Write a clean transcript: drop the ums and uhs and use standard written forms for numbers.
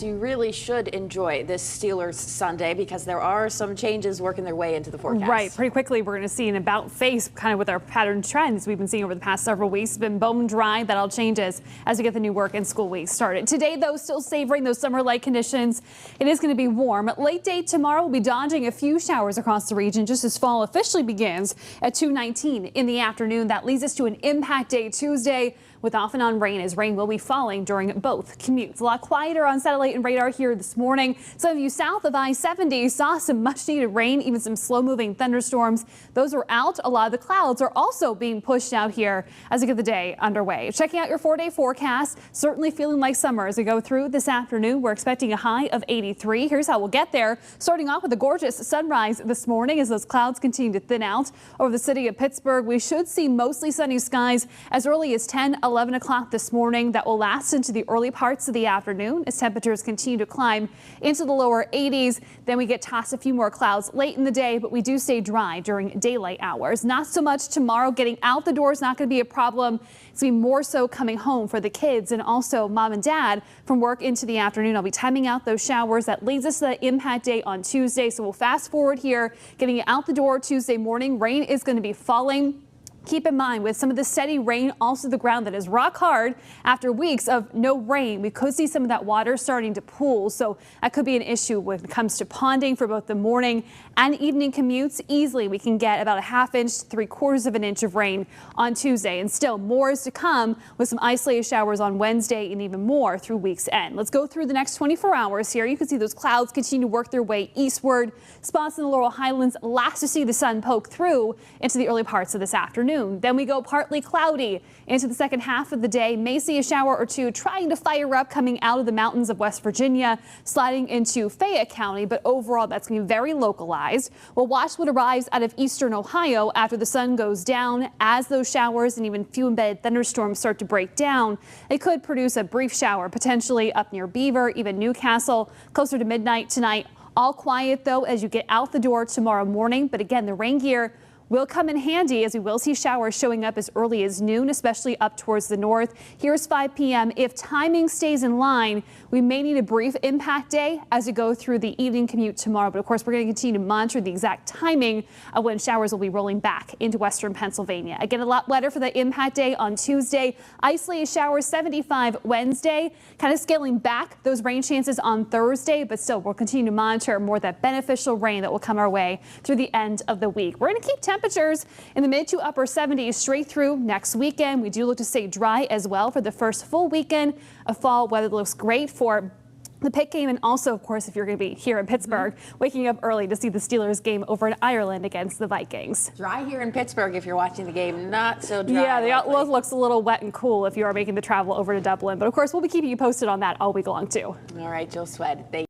yes, you really should enjoy this Steelers Sunday because there are some changes working their way into the forecast. Right. Pretty quickly, we're going to see an about face kind of with our pattern trends we've been seeing over the past several weeks. It's been bone dry. That all changes as we get the new work and school week started. Today, though, still savoring those summer-like conditions. It is going to be warm. Late day tomorrow, we'll be dodging a few showers across the region just as fall officially begins at 2:19 in the afternoon. That leads us to an impact day Tuesday with off and on rain, as rain will be falling during both commutes. A lot quieter on satellite and radar here this morning. Some of you south of I-70 saw some much needed rain, even some slow moving thunderstorms. Those are out. A lot of the clouds are also being pushed out here as we get the day underway. Checking out your 4-day forecast, certainly feeling like summer as we go through this afternoon. We're expecting a high of 83. Here's how we'll get there. Starting off with a gorgeous sunrise this morning as those clouds continue to thin out over the city of Pittsburgh. We should see mostly sunny skies as early as 11 o'clock this morning. That will last into the early parts of the afternoon as temperatures continue to climb into the lower 80s. Then we get tossed a few more clouds late in the day, but we do stay dry during daylight hours. Not so much tomorrow. Getting out the door is not going to be a problem. It's going to be more so coming home for the kids and also mom and dad from work into the afternoon. I'll be timing out those showers. That leads us to the impact day on Tuesday. So we'll fast forward here, getting out the door Tuesday morning. Rain is going to be falling. Keep in mind, with some of the steady rain, also the ground that is rock hard after weeks of no rain, we could see some of that water starting to pool. So that could be an issue when it comes to ponding for both the morning and evening commutes. Easily, we can get about a ½ inch to 3/4 of an inch of rain on Tuesday. And still more is to come with some isolated showers on Wednesday and even more through week's end. Let's go through the next 24 hours here. You can see those clouds continue to work their way eastward. Spots in the Laurel Highlands last to see the sun poke through into the early parts of this afternoon. Then we go partly cloudy into the second half of the day. May see a shower or two trying to fire up coming out of the mountains of West Virginia, sliding into Fayette County. But overall, that's going to be very localized. We'll watch what arrives out of eastern Ohio after the sun goes down. As those showers and even few embedded thunderstorms start to break down, it could produce a brief shower, potentially up near Beaver, even Newcastle, closer to midnight tonight. All quiet, though, as you get out the door tomorrow morning. But again, the rain gear will come in handy as we will see showers showing up as early as noon, especially up towards the north. Here's 5 p.m. If timing stays in line, we may need a brief impact day as we go through the evening commute tomorrow. But of course, we're going to continue to monitor the exact timing of when showers will be rolling back into western Pennsylvania. Again, a lot wetter for the impact day on Tuesday. Isolated showers 75 Wednesday, kind of scaling back those rain chances on Thursday. But still, we'll continue to monitor more of that beneficial rain that will come our way through the end of the week. We're going to keep temperatures in the mid to upper 70s straight through next weekend. We do look to stay dry as well for the first full weekend of fall. Weather looks great for the Pitt game, and also, of course, if you're going to be here in Pittsburgh, waking up early to see the Steelers game over in Ireland against the Vikings. Dry here in Pittsburgh if you're watching the game, not so dry. Yeah, the outlook looks a little wet and cool if you are making the travel over to Dublin. But of course, we'll be keeping you posted on that all week long, too. All right, Jill Swed, thank you.